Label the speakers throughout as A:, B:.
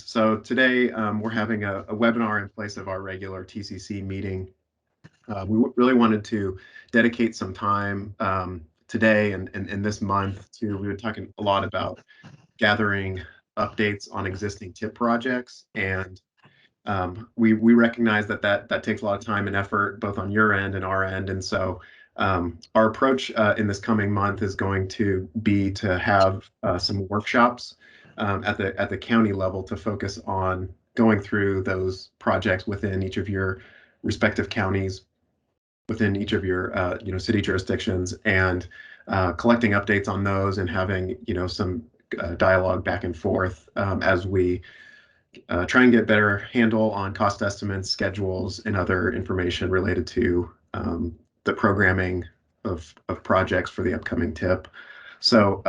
A: So today we're having a webinar in place of our regular TCC meeting. We really wanted to dedicate some time today and this month to, we were talking a lot about gathering updates on existing TIP projects. And we recognize that takes a lot of time and effort, both on your end and our end. And so our approach in this coming month is going to be to have some workshops at the county level to focus on going through those projects within each of your respective counties, within each of your city jurisdictions, and collecting updates on those and having some dialogue back and forth as we try and get better handle on cost estimates, schedules, and other information related to the programming of projects for the upcoming TIP. So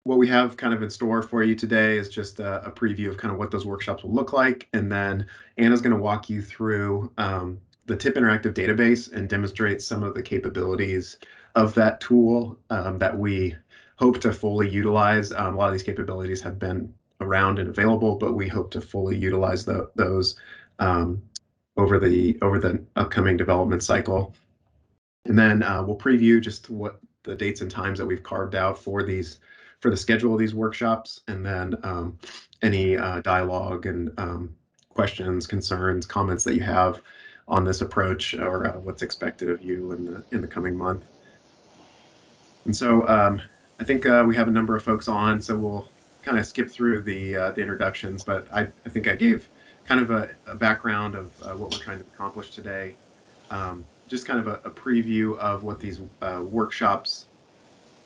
A: what we have kind of in store for you today is just a preview of kind of what those workshops will look like. And then Anna's going to walk you through the TIP Interactive Database and demonstrate some of the capabilities of that tool that we hope to fully utilize. A lot of these capabilities have been around and available, but we hope to fully utilize those over the upcoming development cycle. And then we'll preview just what the dates and times that we've carved out for the schedule of these workshops, and then any dialogue and questions, concerns, comments that you have on this approach, or what's expected of you in the coming month. And so I think we have a number of folks on, so we'll kind of skip through the introductions, but I think I gave kind of a background of what we're trying to accomplish today. Just kind of a preview of what these workshops,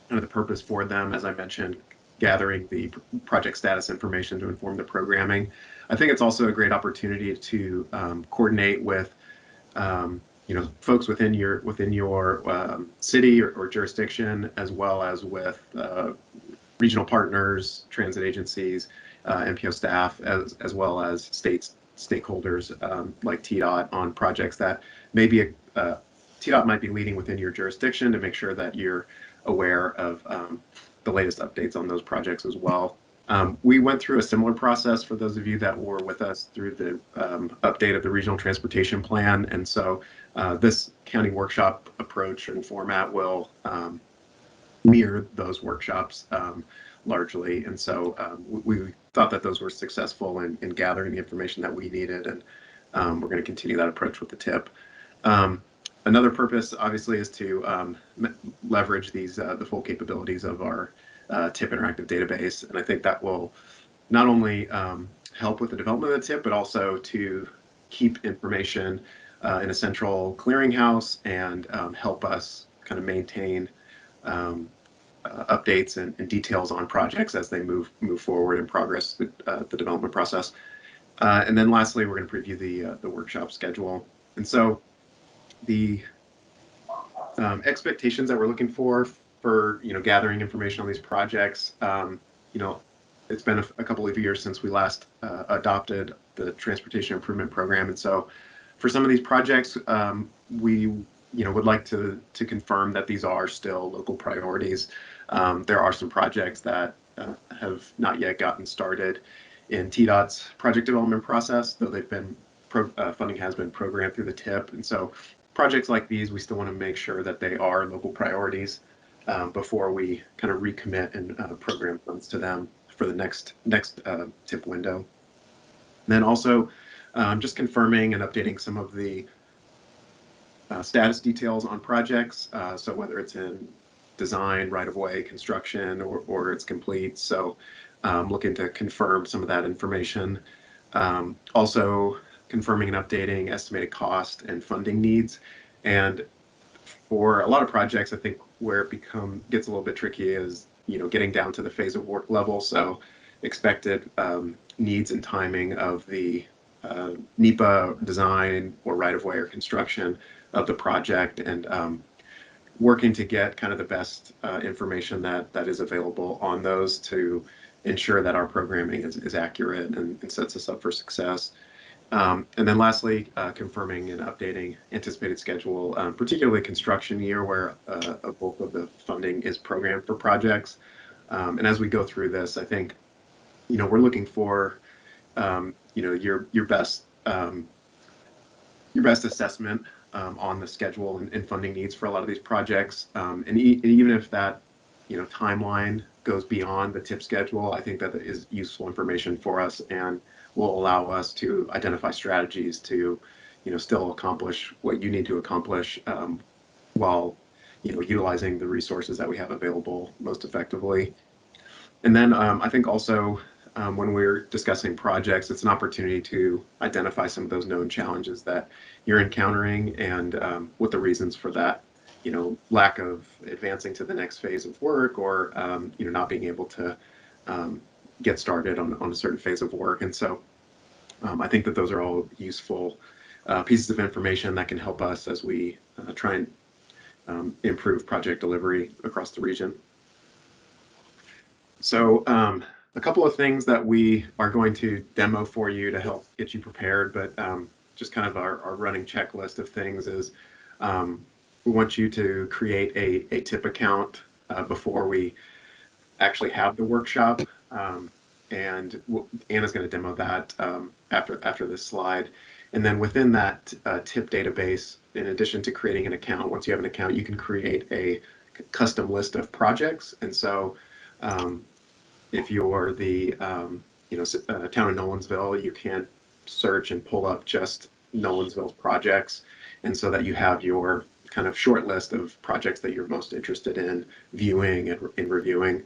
A: kind of the purpose for them, as I mentioned, gathering the project status information to inform the programming. I think it's also a great opportunity to coordinate with folks within your city or jurisdiction, as well as with regional partners, transit agencies, MPO staff, as well as stakeholders like TDOT on projects that maybe TDOT might be leading within your jurisdiction, to make sure that you're aware of the latest updates on those projects as well. We went through a similar process for those of you that were with us through the update of the regional transportation plan. And so this county workshop approach and format will mirror those workshops largely. And so we thought that those were successful in gathering the information that we needed, and we're going to continue that approach with the TIP. Another purpose, obviously, is to leverage the full capabilities of our TIP Interactive Database, and I think that will not only help with the development of the TIP, but also to keep information in a central clearinghouse and help us kind of maintain updates and details on projects as they move forward and progress the development process. And then lastly, we're going to preview the workshop schedule. And so the expectations that we're looking for gathering information on these projects, it's been a couple of years since we last adopted the Transportation Improvement Program, and so for some of these projects, we would like to confirm that these are still local priorities. There are some projects that have not yet gotten started in TDOT's project development process, though they've been funding has been programmed through the TIP, and so projects like these, we still want to make sure that they are local priorities before we kind of recommit and program funds to them for the next TIP window. And then also just confirming and updating some of the status details on projects. So whether it's in design, right-of-way, construction, or it's complete. So looking to confirm some of that information. Also confirming and updating estimated cost and funding needs. And for a lot of projects, I think where it gets a little bit tricky is getting down to the phase of work level. So expected needs and timing of the NEPA design or right-of-way or construction of the project, and working to get kind of the best information that is available on those to ensure that our programming is accurate and sets us up for success. And then lastly, confirming and updating anticipated schedule, particularly construction year, where a bulk of the funding is programmed for projects. And as we go through this, I think, we're looking for, your best assessment on the schedule and funding needs for a lot of these projects. And even if that, timeline goes beyond the tip schedule, I think that is useful information for us and will allow us to identify strategies to, still accomplish what you need to accomplish while, utilizing the resources that we have available most effectively. And then I think also when we're discussing projects, it's an opportunity to identify some of those known challenges that you're encountering and what the reasons for that, lack of advancing to the next phase of work or, not being able to get started on a certain phase of work. And so I think that those are all useful pieces of information that can help us as we try and improve project delivery across the region. So a couple of things that we are going to demo for you to help get you prepared, but just kind of our running checklist of things is we want you to create a tip account before we actually have the workshop. And Anna's going to demo that after this slide. And then within that tip database, in addition to creating an account, once you have an account, you can create a custom list of projects. And so if you're the town of Nolensville, you can search and pull up just Nolensville's projects, and so that you have your kind of short list of projects that you're most interested in viewing and reviewing.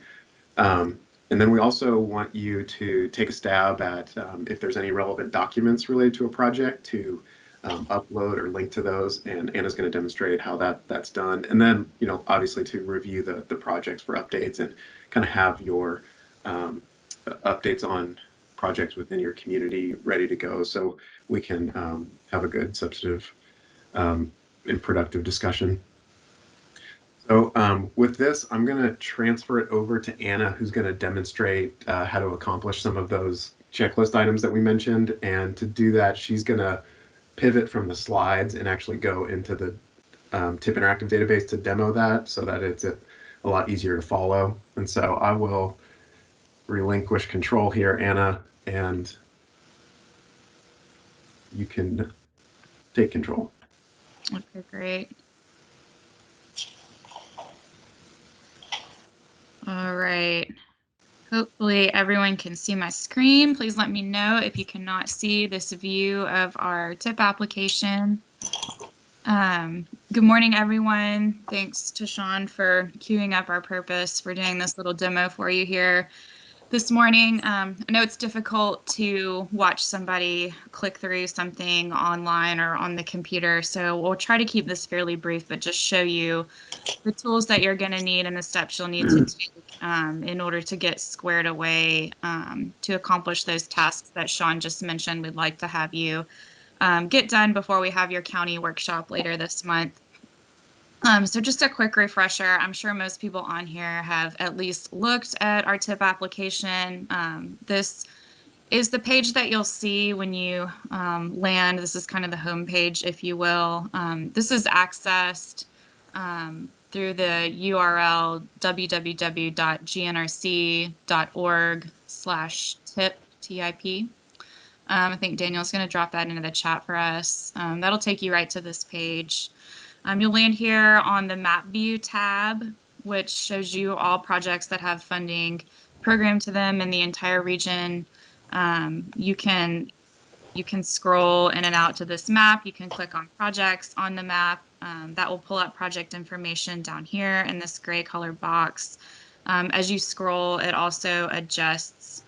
A: And then we also want you to take a stab at if there's any relevant documents related to a project to upload or link to those, and Anna's going to demonstrate how that's done. And then, obviously to review the projects for updates and kind of have your updates on projects within your community ready to go so we can have a good, substantive, and productive discussion. So with this, I'm going to transfer it over to Anna, who's going to demonstrate how to accomplish some of those checklist items that we mentioned. And to do that, she's going to pivot from the slides and actually go into the TIP Interactive Database to demo that so that it's a lot easier to follow. And so I will relinquish control here, Anna, and you can take control.
B: Okay, great. All right. Hopefully everyone can see my screen. Please let me know if you cannot see this view of our TIP application. Good morning, everyone. Thanks to Sean for queuing up our purpose for doing this little demo for you here this morning. I know it's difficult to watch somebody click through something online or on the computer, so we'll try to keep this fairly brief, but just show you the tools that you're going to need and the steps you'll need to take in order to get squared away to accomplish those tasks that Sean just mentioned. We'd like to have you get done before we have your county workshop later this month. So just a quick refresher, I'm sure most people on here have at least looked at our TIP application. This is the page that you'll see when you land. This is kind of the home page, if you will. This is accessed through the URL www.gnrc.org/tip. I think Daniel's going to drop that into the chat for us. That'll take you right to this page. You'll land here on the Map View tab, which shows you all projects that have funding programmed to them in the entire region. You can scroll in and out to this map. You can click on projects on the map. That will pull up project information down here in this gray colored box. As you scroll, it also adjusts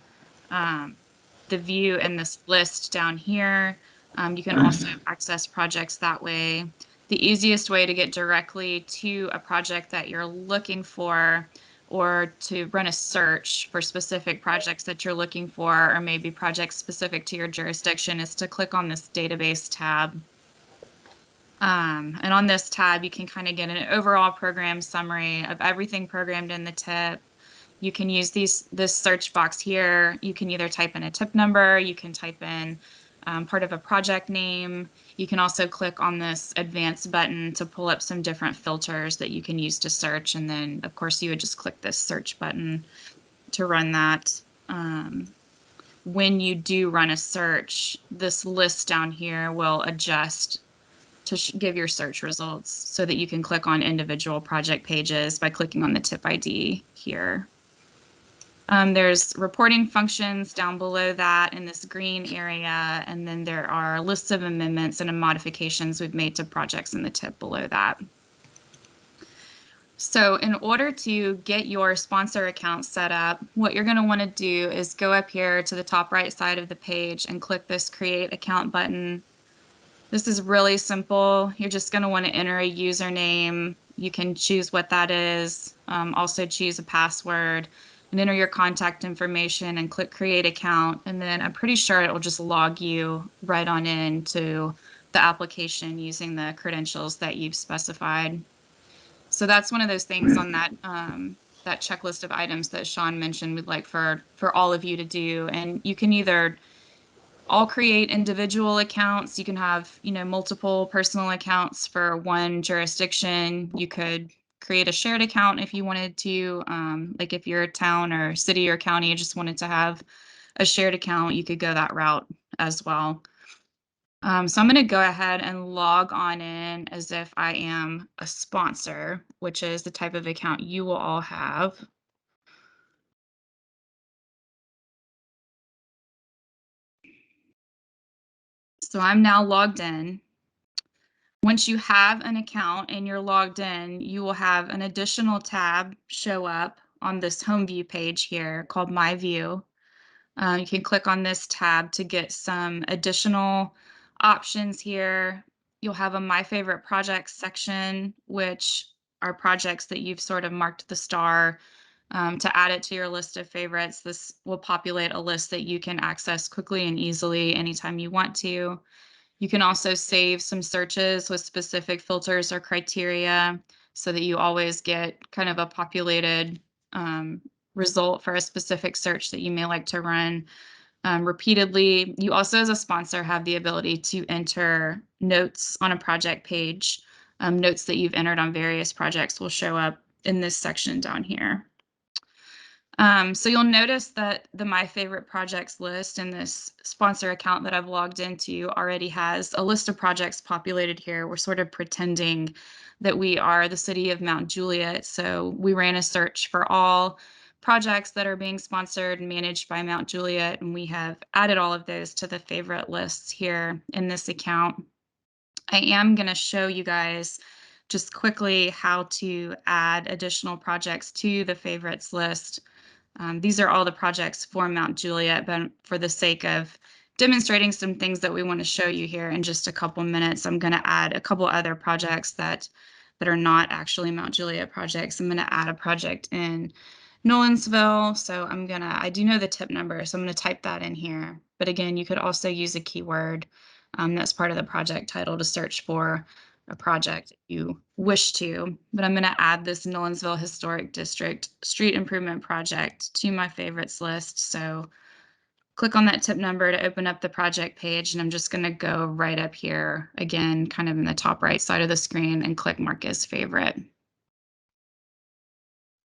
B: the view in this list down here. You can also access projects that way. The easiest way to get directly to a project that you're looking for, or to run a search for specific projects that you're looking for, or maybe projects specific to your jurisdiction, is to click on this database tab. And on this tab, you can kind of get an overall program summary of everything programmed in the TIP. You can use this search box here. You can either type in a TIP number, you can type in part of a project name. You can also click on this advanced button to pull up some different filters that you can use to search. And then, of course, you would just click this search button to run that. When you do run a search, this list down here will adjust to give your search results so that you can click on individual project pages by clicking on the tip ID here. There's reporting functions down below that in this green area, and then there are lists of amendments and modifications we've made to projects in the tip below that. So in order to get your sponsor account set up, what you're going to want to do is go up here to the top right side of the page and click this Create Account button. This is really simple. You're just going to want to enter a username. You can choose what that is, also choose a password, and enter your contact information and click Create Account. And then I'm pretty sure it will just log you right on into the application using the credentials that you've specified. So that's one of those things on that that checklist of items that Sean mentioned we'd like for all of you to do. And you can either all create individual accounts. You can have, multiple personal accounts for one jurisdiction. You could create a shared account if you wanted to, like if you're a town or city or county, you just wanted to have a shared account, you could go that route as well. So I'm going to go ahead and log on in as if I am a sponsor, which is the type of account you will all have. So I'm now logged in. Once you have an account and you're logged in, you will have an additional tab show up on this home view page here called My View. You can click on this tab to get some additional options here. You'll have a My Favorite Projects section, which are projects that you've sort of marked the star to add it to your list of favorites. This will populate a list that you can access quickly and easily anytime you want to. You can also save some searches with specific filters or criteria so that you always get kind of a populated result for a specific search that you may like to run repeatedly. You also, as a sponsor, have the ability to enter notes on a project page. Notes that you've entered on various projects will show up in this section down here. So you'll notice that the My Favorite Projects list in this sponsor account that I've logged into already has a list of projects populated here. We're sort of pretending that we are the city of Mount Juliet. So we ran a search for all projects that are being sponsored and managed by Mount Juliet, and we have added all of those to the favorite lists here in this account. I am going to show you guys just quickly how to add additional projects to the favorites list. These are all the projects for Mount Juliet, but for the sake of demonstrating some things that we want to show you here in just a couple minutes, I'm going to add a couple other projects that are not actually Mount Juliet projects. I'm going to add a project in Nolensville. So I do know the tip number, so I'm going to type that in here. But again, you could also use a keyword that's part of the project title to search for a project you wish to. But I'm going to add this Nolensville Historic District Street Improvement Project to my favorites list. So click on that tip number to open up the project page, and I'm just going to go right up here again, kind of in the top right side of the screen, and click Mark as Favorite.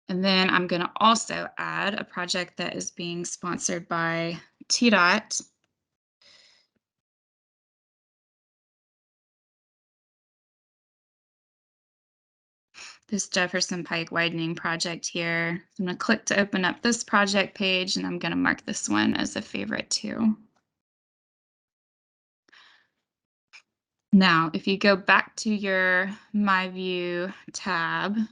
B: And then I'm going to also add a project that is being sponsored by TDOT. This Jefferson Pike widening project here. I'm going to click to open up this project page, and I'm going to mark this one as a favorite too. Now, if you go back to your My View tab, I'm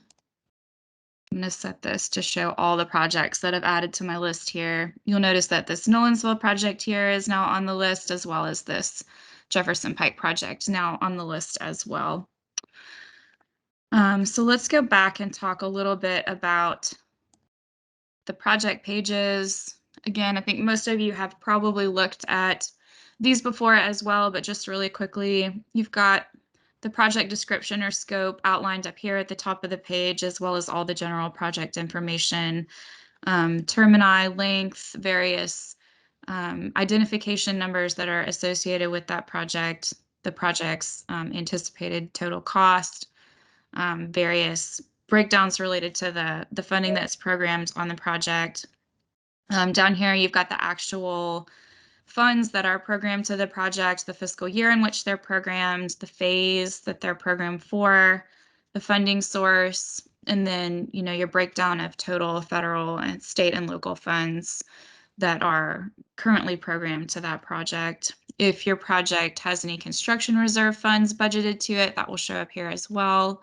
B: going to set this to show all the projects that I've added to my list here. You'll notice that this Nolensville project here is now on the list, as well as this Jefferson Pike project now on the list as well. So let's go back and talk a little bit about the project pages. Again, I think most of you have probably looked at these before as well, but just really quickly, you've got the project description or scope outlined up here at the top of the page, as well as all the general project information, termini, length, various identification numbers that are associated with that project, the project's anticipated total cost, various breakdowns related to the funding that's programmed on the project. Down here, you've got the actual funds that are programmed to the project, the fiscal year in which they're programmed, the phase that they're programmed for, the funding source, and then, you know, your breakdown of total federal and state and local funds that are currently programmed to that project. If your project has any construction reserve funds budgeted to it, that will show up here as well.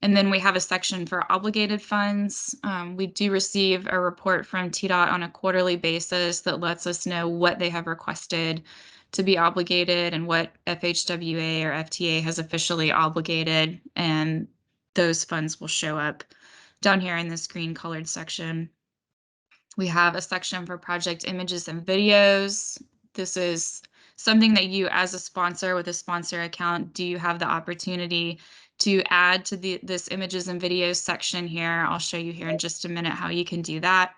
B: And then we have a section for obligated funds. We do receive a report from TDOT on a quarterly basis that lets us know what they have requested to be obligated and what FHWA or FTA has officially obligated. And those funds will show up down here in this green colored section. We have a section for project images and videos. This is something that you, as a sponsor with a sponsor account, do you have the opportunity to add to this images and videos section here. I'll show you here in just a minute how you can do that.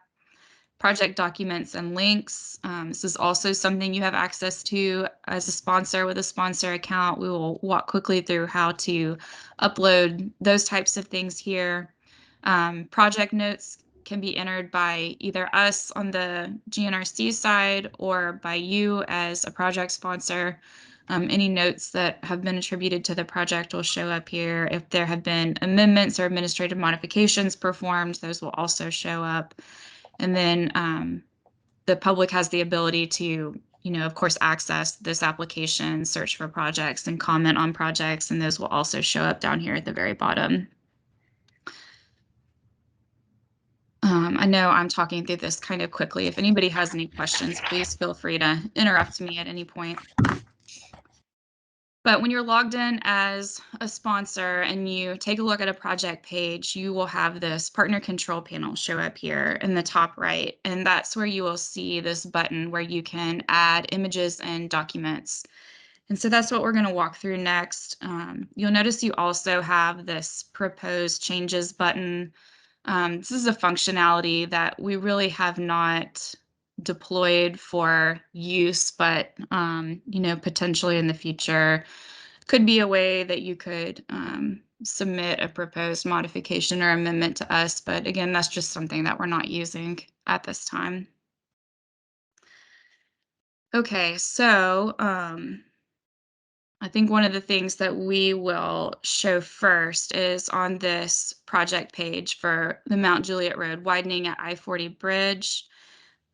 B: Project documents and links. This is also something you have access to as a sponsor with a sponsor account. We will walk quickly through how to upload those types of things here. Project notes can be entered by either us on the GNRC side or by you as a project sponsor. Any notes that have been attributed to the project will show up here. If there have been amendments or administrative modifications performed, those will also show up. And then the public has the ability to, you know, of course, access this application, search for projects, and comment on projects, and those will also show up down here at the very bottom. I know I'm talking through this kind of quickly. If anybody has any questions, please feel free to interrupt me at any point. But when you're logged in as a sponsor and you take a look at a project page, you will have this partner control panel show up here in the top right. And that's where you will see this button where you can add images and documents. And so that's what we're going to walk through next. You'll notice you also have this proposed changes button. This is a functionality that we really have not deployed for use, but you know, potentially in the future could be a way that you could submit a proposed modification or amendment to us. But again, that's just something that we're not using at this time. Okay, so I think one of the things that we will show first is on this project page for the Mount Juliet Road widening at I-40 bridge.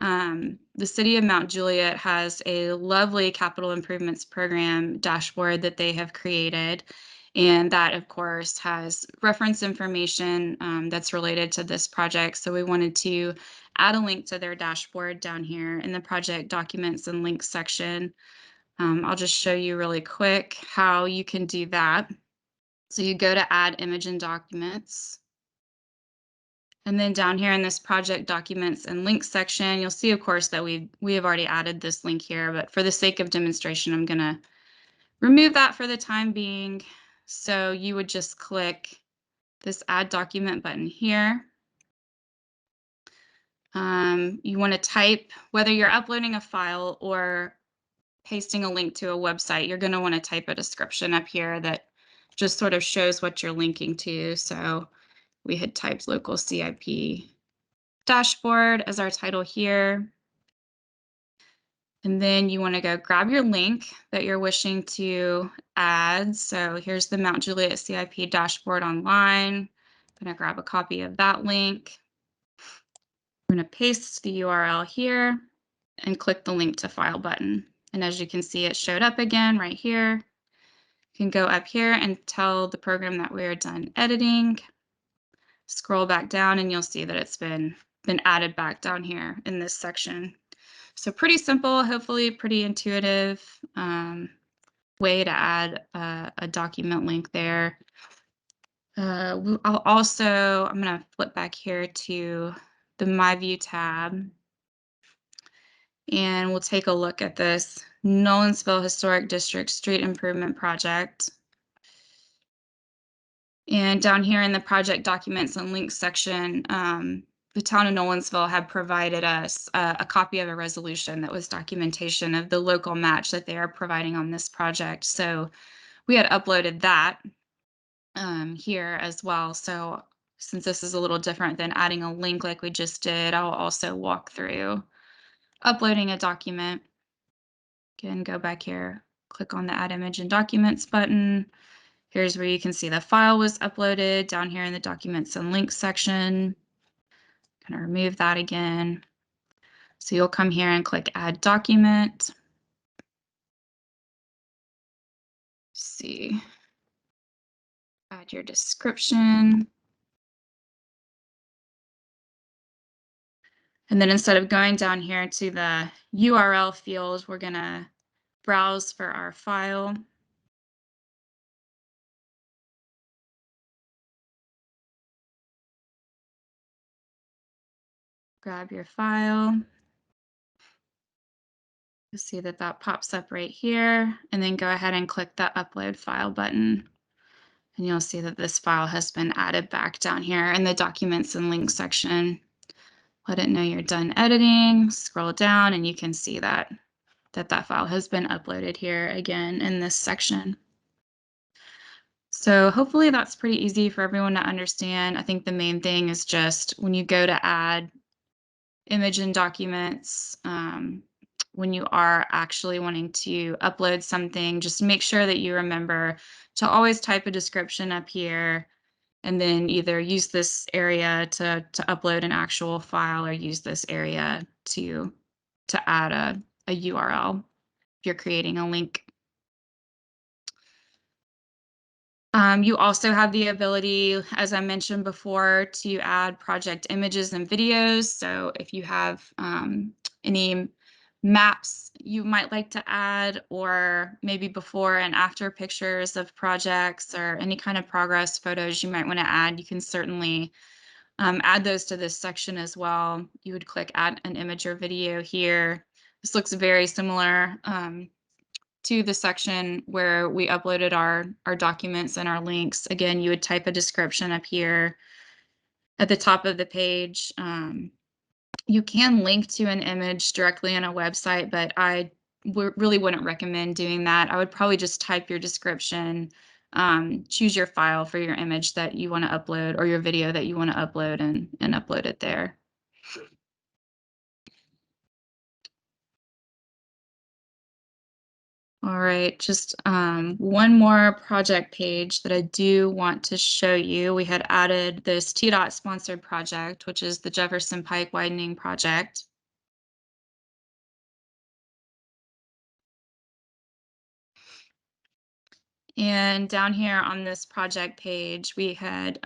B: The city of Mount Juliet has a lovely capital improvements program dashboard that they have created. And that, of course, has reference information that's related to this project. So we wanted to add a link to their dashboard down here in the project documents and links section. I'll just show you really quick how you can do that. So you go to add image and documents. And then down here in this project documents and links section, you'll see, of course, that we have already added this link here, but for the sake of demonstration, I'm going to remove that for the time being. So you would just click this add document button here. You want to type, whether you're uploading a file or pasting a link to a website, you're going to want to type a description up here that just sort of shows what you're linking to. So we had typed local CIP dashboard as our title here. And then you want to go grab your link that you're wishing to add. So here's the Mount Juliet CIP dashboard online. I'm going to grab a copy of that link. I'm going to paste the URL here and click the link to file button. And as you can see, it showed up again right here. You can go up here and tell the program that we are done editing. Scroll back down and you'll see that it's been added back down here in this section. So pretty simple, hopefully pretty intuitive way to add a document link there. I'm going to flip back here to the My View tab. And we'll take a look at this Nolensville Historic District Street Improvement Project. And down here in the project documents and links section, the town of Nolensville had provided us a copy of a resolution that was documentation of the local match that they are providing on this project. So we had uploaded that here as well. So since this is a little different than adding a link like we just did, I'll also walk through uploading a document. Again, go back here, click on the Add Image and Documents button. Here's where you can see the file was uploaded down here in the Documents and Links section. Gonna remove that again. So you'll come here and click Add Document. See, add your description. And then instead of going down here to the URL field, we're gonna browse for our file. Grab your file. You'll see that that pops up right here, and then go ahead and click the Upload File button. And you'll see that this file has been added back down here in the Documents and Links section. Let it know you're done editing, scroll down, and you can see that that file has been uploaded here again in this section. So hopefully that's pretty easy for everyone to understand. I think the main thing is just when you go to add image and documents, when you are actually wanting to upload something, just make sure that you remember to always type a description up here and then either use this area to upload an actual file or use this area to add a URL if you're creating a link. You also have the ability, as I mentioned before, to add project images and videos. So if you have any maps you might like to add, or maybe before and after pictures of projects or any kind of progress photos you might want to add, you can certainly add those to this section as well. You would click Add an Image or Video here. This looks very similar to the section where we uploaded our documents and our links. Again, you would type a description up here at the top of the page. You can link to an image directly on a website, but I really wouldn't recommend doing that. I would probably just type your description, choose your file for your image that you want to upload or your video that you want to upload and upload it there. All right, just one more project page that I do want to show you. We had added this TDOT sponsored project, which is the Jefferson Pike Widening Project. And down here on this project page, we had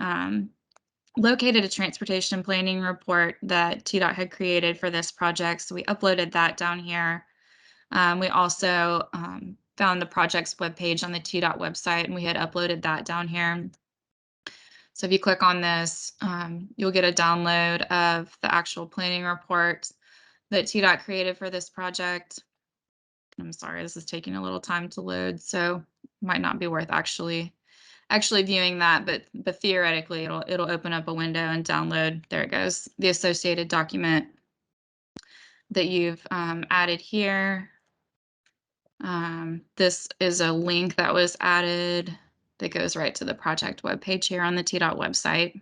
B: located a transportation planning report that TDOT had created for this project. So we uploaded that down here. We also found the project's webpage on the TDOT website, and we had uploaded that down here. So if you click on this, you'll get a download of the actual planning report that TDOT created for this project. I'm sorry, this is taking a little time to load, so might not be worth actually viewing that, but theoretically it'll open up a window and download. There it goes, the associated document that you've added here. This is a link that was added that goes right to the project webpage here on the TDOT website.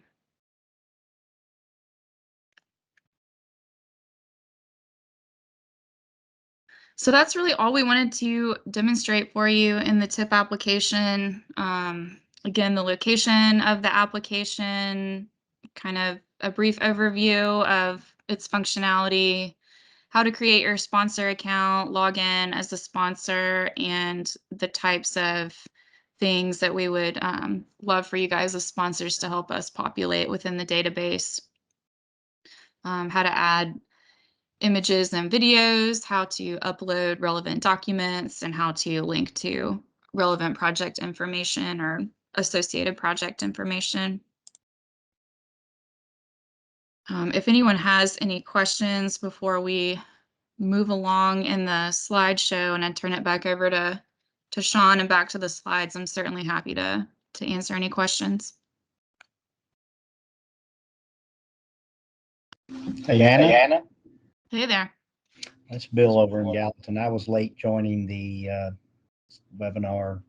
B: So that's really all we wanted to demonstrate for you in the TIP application. Again, the location of the application, kind of a brief overview of its functionality, how to create your sponsor account, log in as a sponsor, and the types of things that we would love for you guys as sponsors to help us populate within the database. How to add images and videos, how to upload relevant documents, and how to link to relevant project information or associated project information. If anyone has any questions before we move along in the slideshow and I turn it back over to Sean and back to the slides, I'm certainly happy to answer any questions.
C: Hey, Anna.
B: Hey there.
C: That's Bill over in Gallatin. I was late joining the webinar,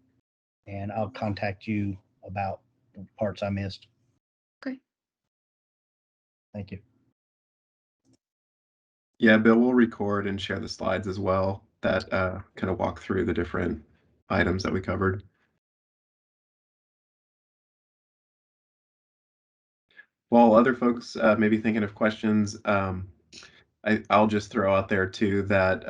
C: and I'll contact you about the parts I missed.
B: Great.
C: Thank you.
A: Yeah, Bill will record and share the slides as well that kind of walk through the different items that we covered. While other folks may be thinking of questions, I'll just throw out there too that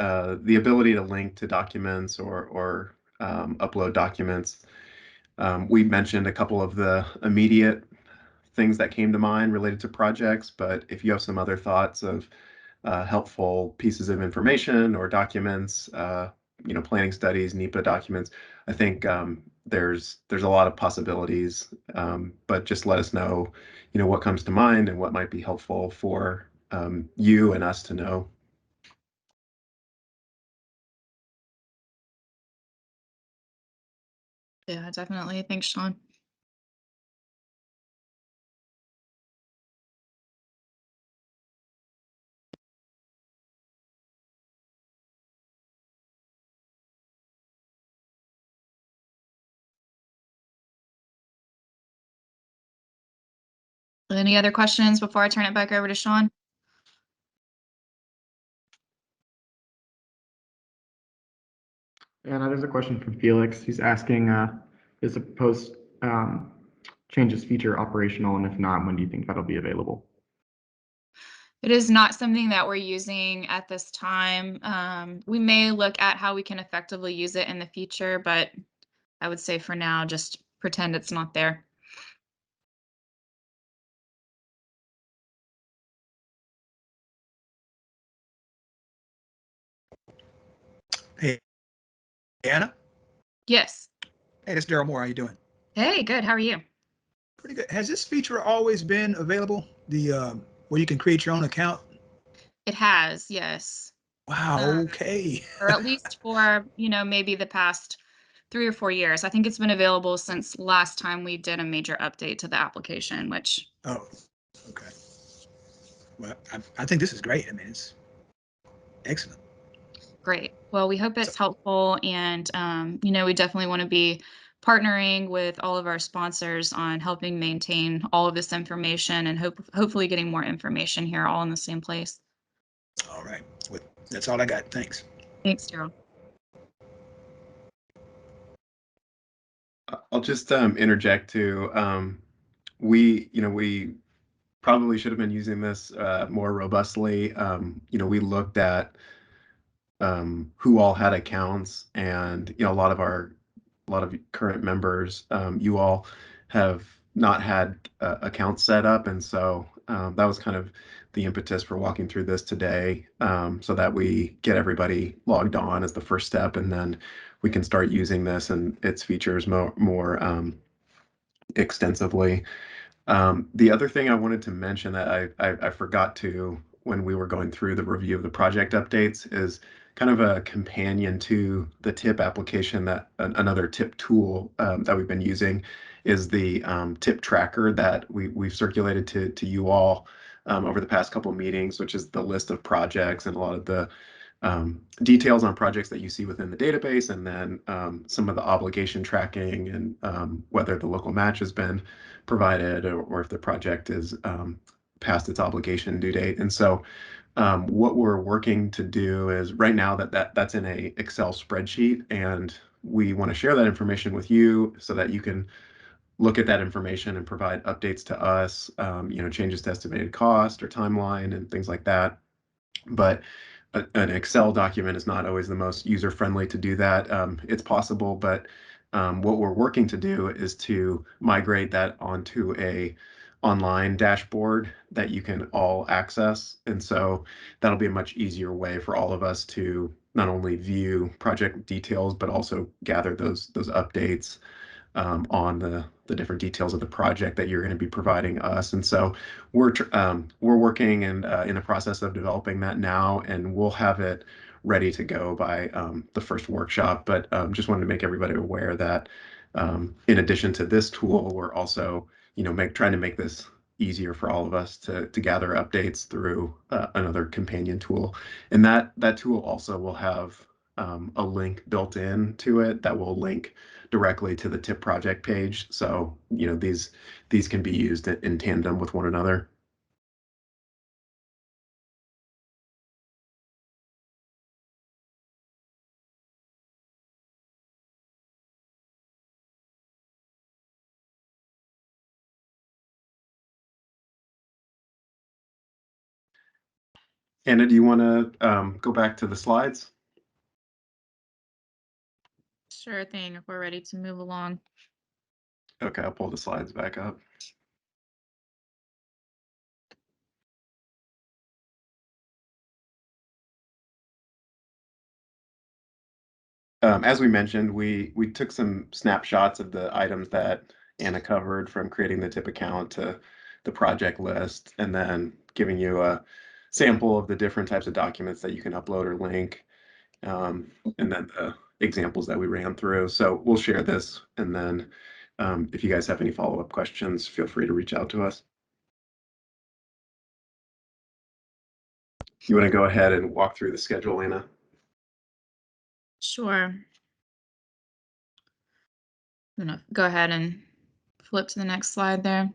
A: the ability to link to documents or upload documents. We mentioned a couple of the immediate things that came to mind related to projects, but if you have some other thoughts of helpful pieces of information or documents, planning studies, NEPA documents, I think there's a lot of possibilities, but just let us know, what comes to mind and what might be helpful for you and us to know.
B: Yeah, definitely. Thanks, Sean. Any other questions before I turn it back over to Sean?
D: And there's a question from Felix. He's asking, is the proposed changes feature operational? And if not, when do you think that'll be available?
B: It is not something that we're using at this time. We may look at how we can effectively use it in the future, but I would say for now, just pretend it's not there.
E: Hey, Anna.
B: Yes.
E: Hey, this is Daryl Moore. How you doing?
B: Hey, good. How are you?
E: Pretty good. Has this feature always been available? The where you can create your own account?
B: It has, yes.
E: Wow. Okay.
B: Or at least for, maybe the past 3 or 4 years. I think it's been available since last time we did a major update to the application, which.
E: Oh, okay. Well, I think this is great. I mean, it's excellent.
B: Great. Well, we hope it's helpful, and we definitely want to be partnering with all of our sponsors on helping maintain all of this information and hopefully getting more information here all in the same place.
E: All right. Well, that's all I got. Thanks.
B: Thanks, Daryl.
A: I'll just interject too. We probably should have been using this more robustly. We looked at who all had accounts, and a lot of current members, you all have not had accounts set up, and so that was kind of the impetus for walking through this today, so that we get everybody logged on as the first step, and then we can start using this and its features more extensively. The other thing I wanted to mention that I forgot to when we were going through the review of the project updates is kind of a companion to the TIP application, that another TIP tool that we've been using is the TIP tracker that we've circulated to you all over the past couple of meetings, which is the list of projects and a lot of the details on projects that you see within the database, and then some of the obligation tracking and whether the local match has been provided or if the project is past its obligation due date. And so what we're working to do is right now that's in a Excel spreadsheet, and we want to share that information with you so that you can look at that information and provide updates to us, changes to estimated cost or timeline and things like that. But an Excel document is not always the most user-friendly to do that. It's possible, but what we're working to do is to migrate that onto a online dashboard that you can all access. And so that'll be a much easier way for all of us to not only view project details, but also gather those updates on the different details of the project that you're going to be providing us. And so we're working and in the process of developing that now, and we'll have it ready to go by the first workshop. But just wanted to make everybody aware that in addition to this tool, we're also trying to make this easier for all of us to gather updates through another companion tool. And that tool also will have a link built in to it that will link directly to the TIP project page. So, you know, these can be used in tandem with one another. Anna, do you want to go back to the slides?
B: Sure thing, if we're ready to move along.
A: Okay, I'll pull the slides back up. As we mentioned, we took some snapshots of the items that Anna covered, from creating the TIP account to the project list, and then giving you a sample of the different types of documents that you can upload or link, and then the examples that we ran through. So we'll share this, and then if you guys have any follow-up questions, feel free to reach out to us. You want to go ahead and walk through the schedule, Anna?
B: Sure. I'm gonna go ahead and flip to the next slide there.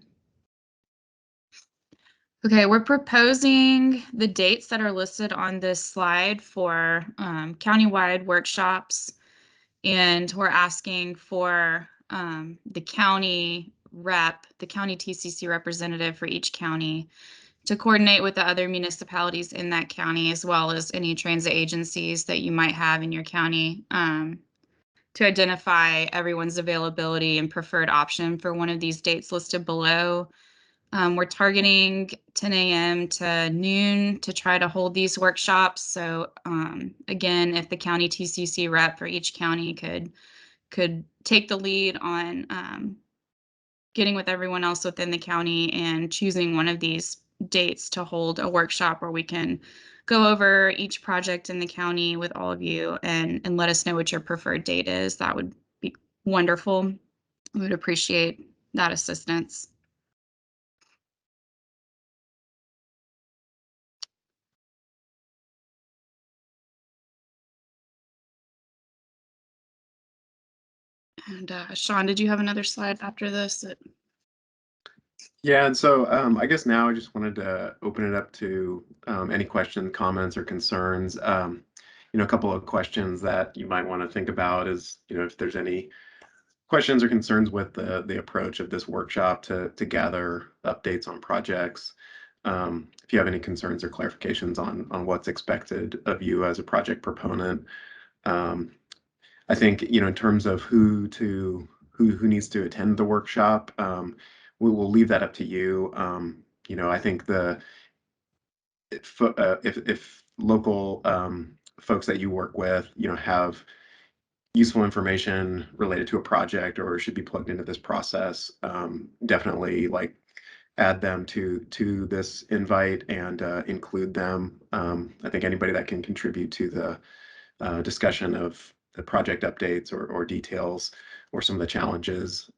B: Okay, we're proposing the dates that are listed on this slide for countywide workshops, and we're asking for the county rep, the county TCC representative for each county, to coordinate with the other municipalities in that county, as well as any transit agencies that you might have in your county, to identify everyone's availability and preferred option for one of these dates listed below. We're targeting 10 a.m. to noon to try to hold these workshops. So again, if the county TCC rep for each county could take the lead on getting with everyone else within the county and choosing one of these dates to hold a workshop where we can go over each project in the county with all of you and let us know what your preferred date is. That would be wonderful. We would appreciate that assistance. And Sean, did you have another slide after this?
A: Yeah, and so I guess now I just wanted to open it up to any questions, comments, or concerns. You know, a couple of questions that you might want to think about is, you know, if there's any questions or concerns with the approach of this workshop to gather updates on projects. If you have any concerns or clarifications on what's expected of you as a project proponent. I think, you know, in terms of who needs to attend the workshop, we will leave that up to you. You know, I think if local folks that you work with, you know, have useful information related to a project or should be plugged into this process, definitely like add them to this invite and include them. I think anybody that can contribute to the discussion of the project updates or details or some of the challenges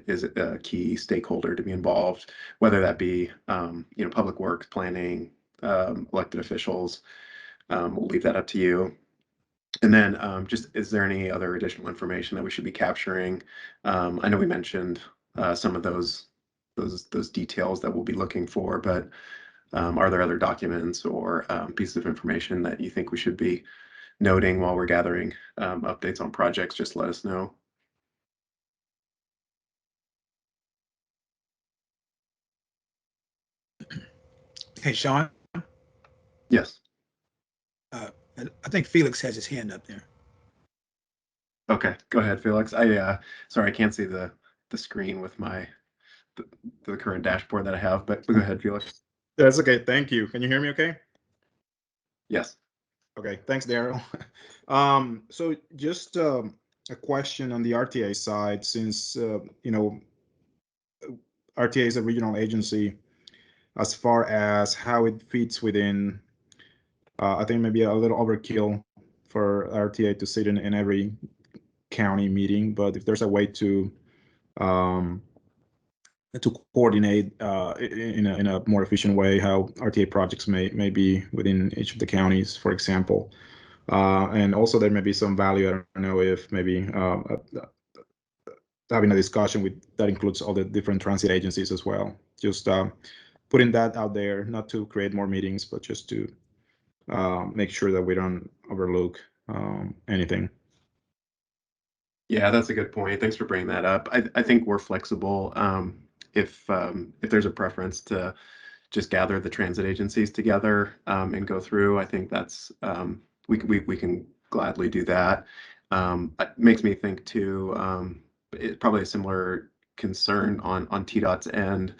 A: is a key stakeholder to be involved, whether that be you know, public works, planning, elected officials. We'll leave that up to you. And then just, is there any other additional information that we should be capturing? I know we mentioned some of those details that we'll be looking for, but are there other documents or pieces of information that you think we should be noting while we're gathering updates on projects? Just let us know.
E: Hey, Sean,
A: Yes.
E: I think Felix has his hand up there.
A: Okay, go ahead, Felix. Sorry, I can't see the screen with the current dashboard that I have, but go ahead, Felix.
F: That's okay. Thank you. Can you hear me okay?
A: Yes.
F: Okay. Thanks, Daryl. So just a question on the RTA side, since, you know, RTA is a regional agency, as far as how it fits within, I think maybe a little overkill for RTA to sit in every county meeting, but if there's a way to to coordinate in a more efficient way how RTA projects may be within each of the counties, for example. And also there may be some value, I don't know if maybe having a discussion that includes all the different transit agencies as well. Just putting that out there, not to create more meetings, but just to make sure that we don't overlook anything.
A: Yeah, that's a good point. Thanks for bringing that up. I think we're flexible. If there's a preference to just gather the transit agencies together and go through, I think that's we can gladly do that. It makes me think too. It's probably a similar concern on TDOT's end.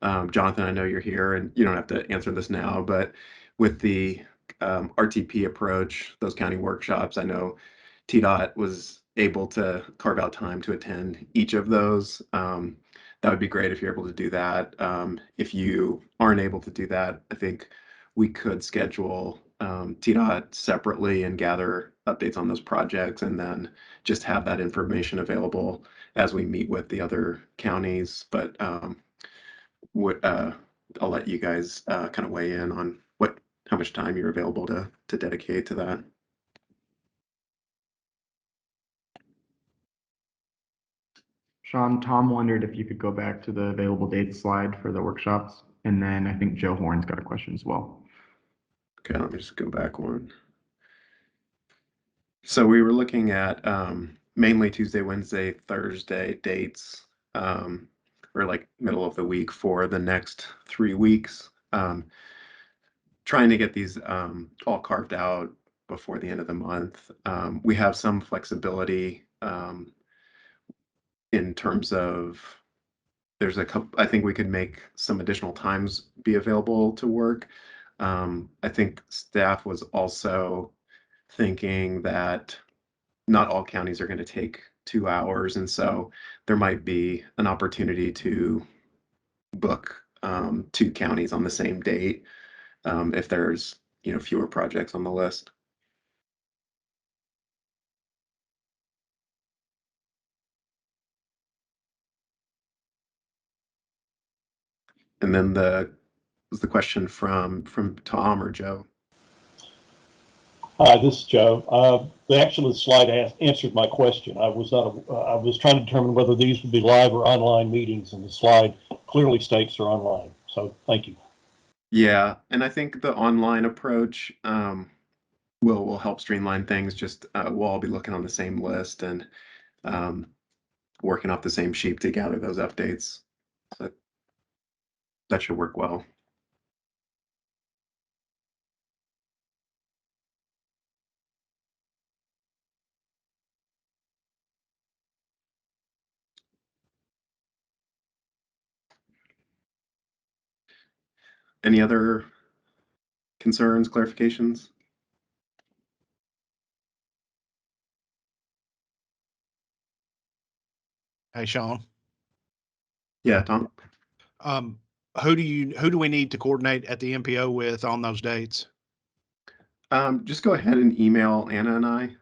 A: Jonathan, I know you're here and you don't have to answer this now, but with the RTP approach, those county workshops, I know TDOT was able to carve out time to attend each of those. That would be great if you're able to do that. If you aren't able to do that, I think we could schedule TDOT separately and gather updates on those projects and then just have that information available as we meet with the other counties. But I'll let you guys kind of weigh in on how much time you're available to dedicate to that.
D: Sean, Tom wondered if you could go back to the available dates slide for the workshops. And then I think Joe Horn's got a question as well.
A: Okay, let me just go back one. So we were looking at mainly Tuesday, Wednesday, Thursday dates, or like middle of the week for the next 3 weeks. Trying to get these all carved out before the end of the month. We have some flexibility in terms of there's a couple, I think we could make some additional times be available to work. I think staff was also thinking that not all counties are going to take 2 hours, and so there might be an opportunity to book 2 counties on the same date if there's fewer projects on the list. And then was the question from Tom or Joe?
G: Hi, this is Joe. The slide answered my question. I was trying to determine whether these would be live or online meetings, and the slide clearly states they're online. So thank you.
A: Yeah, and I think the online approach will help streamline things. Just we'll all be looking on the same list and working off the same sheet to gather those updates. So that should work well. Any other concerns, clarifications?
H: Hey, Sean.
A: Yeah, Tom.
H: Who do we need to coordinate at the MPO with on those dates?
A: Just go ahead and email Anna and I,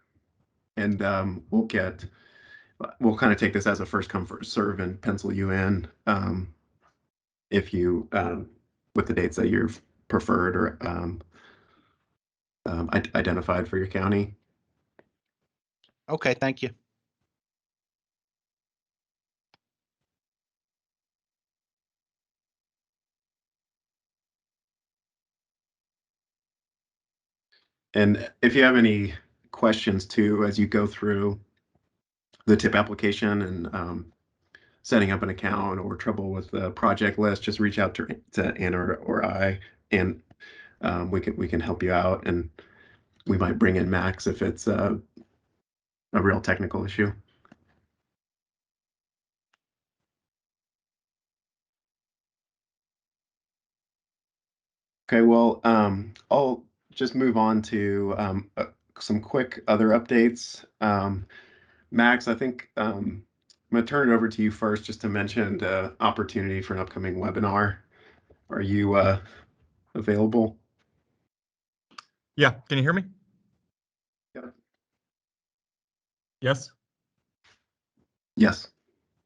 A: and we'll kind of take this as a first come first serve and pencil you in if you with the dates that you've preferred or identified for your county.
H: Okay, thank you.
A: And if you have any questions too, as you go through the TIP application and setting up an account or trouble with the project list, just reach out to Anna or I, and we can help you out. And we might bring in Max if it's a real technical issue. Okay, well, I'll just move on to some quick other updates. Max, I think I'm going to turn it over to you first just to mention the opportunity for an upcoming webinar. Are you available?
I: Yeah, can you hear me?
A: Yeah.
I: Yes?
A: Yes.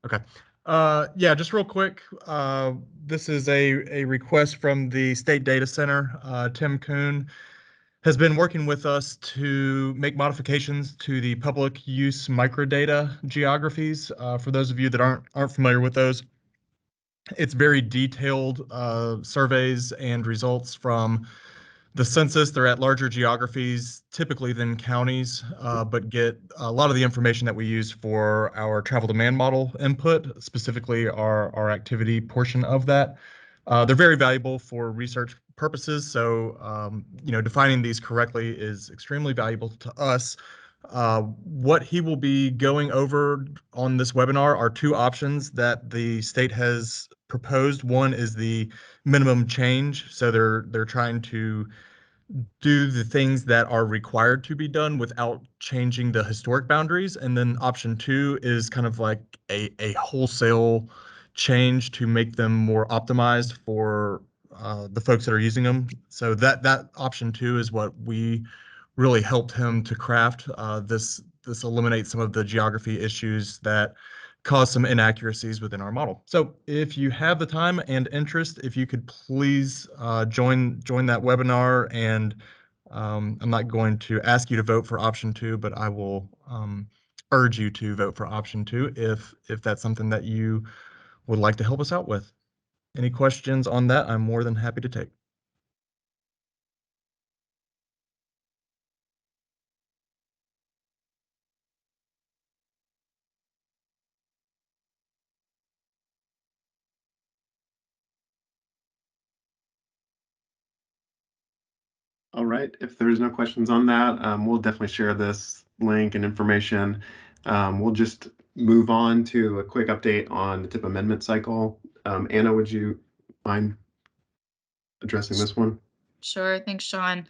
I: Okay. Yeah, just real quick. This is a request from the State Data Center. Tim Kuhn has been working with us to make modifications to the public use microdata geographies. For those of you that aren't familiar with those, it's very detailed surveys and results from the census. They're at larger geographies typically than counties, but get a lot of the information that we use for our travel demand model input, specifically our activity portion of that. They're very valuable for research purposes. So, defining these correctly is extremely valuable to us. What he will be going over on this webinar are two options that the state has proposed. One is the minimum change. So they're trying to do the things that are required to be done without changing the historic boundaries. And then option two is kind of like a wholesale change to make them more optimized for the folks that are using them. So that option two is what we really helped him to craft. This eliminates some of the geography issues that cause some inaccuracies within our model. So if you have the time and interest, if you could please join that webinar. And I'm not going to ask you to vote for option two, but I will urge you to vote for option two if that's something that you would like to help us out with. Any questions on that? I'm more than happy to take.
A: All right, if there's no questions on that, we'll definitely share this link and information. We'll just move on to a quick update on the TIP amendment cycle. Anna, would you mind addressing this one?
B: Sure, thanks, Sean.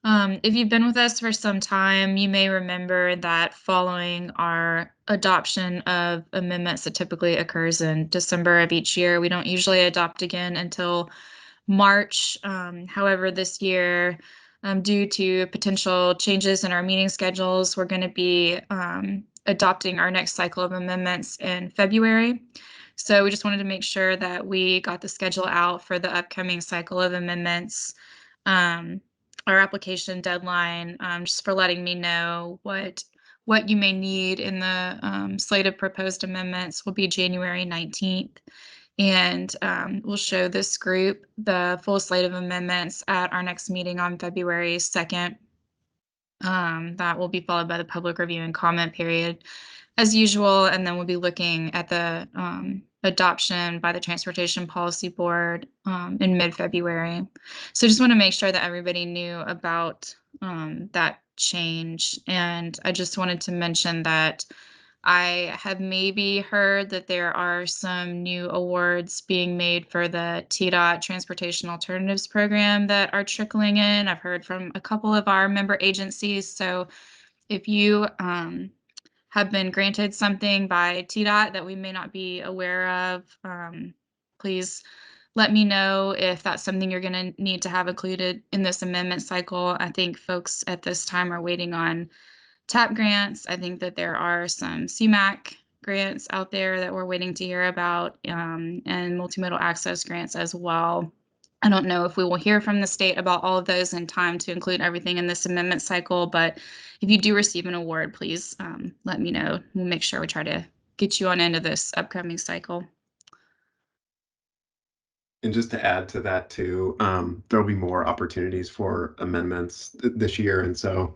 B: If you've been with us for some time, you may remember that following our adoption of amendments that typically occurs in December of each year, we don't usually adopt again until March. However, this year, due to potential changes in our meeting schedules, we're going to be adopting our next cycle of amendments in February. So we just wanted to make sure that we got the schedule out for the upcoming cycle of amendments. Our application deadline, just for letting me know what you may need in the slate of proposed amendments, will be January 19th. And we'll show this group the full slate of amendments at our next meeting on February 2nd. That will be followed by the public review and comment period as usual. And then we'll be looking at the adoption by the Transportation Policy Board in mid-February. So just want to make sure that everybody knew about that change. And I just wanted to mention that I have maybe heard that there are some new awards being made for the TDOT Transportation Alternatives Program that are trickling in. I've heard from a couple of our member agencies. So if you have been granted something by TDOT that we may not be aware of, please let me know if that's something you're going to need to have included in this amendment cycle. I think folks at this time are waiting on TAP grants. I think that there are some CMAQ grants out there that we're waiting to hear about, and multimodal access grants as well. I don't know if we will hear from the state about all of those in time to include everything in this amendment cycle, but if you do receive an award, please let me know. We'll make sure we try to get you on into this upcoming cycle.
A: And just to add to that too, there'll be more opportunities for amendments this year. And so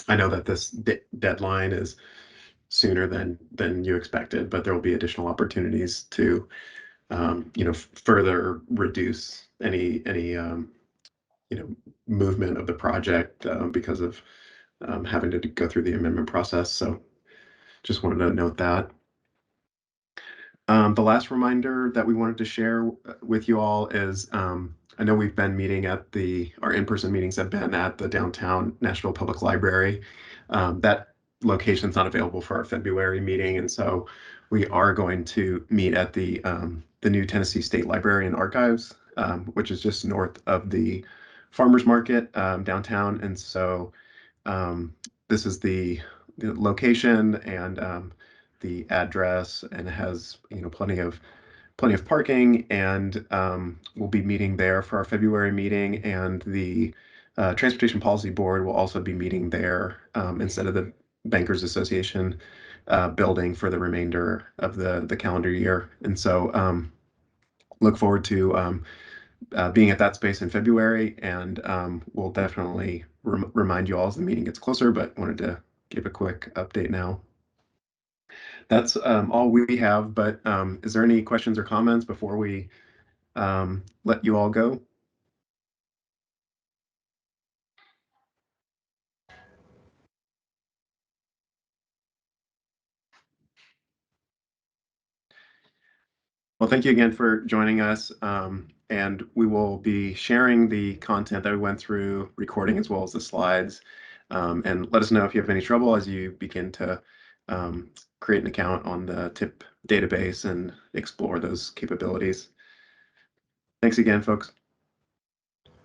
A: I know that this deadline is sooner than you expected, but there will be additional opportunities to further reduce any movement of the project because of having to go through the amendment process. So just wanted to note that. The last reminder that we wanted to share with you all is I know we've been meeting at our in-person meetings have been at the downtown Nashville Public Library. That location's not available for our February meeting, and so we are going to meet at the new Tennessee State Library and Archives, which is just north of the Farmers Market downtown. And so this is the location, and the address, and it has plenty of parking, and we'll be meeting there for our February meeting, and the Transportation Policy Board will also be meeting there instead of the Bankers Association building for the remainder of the calendar year. And so look forward to being at that space in February, and we'll definitely remind you all as the meeting gets closer, but wanted to give a quick update now. That's all we have, but is there any questions or comments before we let you all go? Well, thank you again for joining us, and we will be sharing the content that we went through, recording as well as the slides, and let us know if you have any trouble as you begin to create an account on the TIP database and explore those capabilities. Thanks again, folks.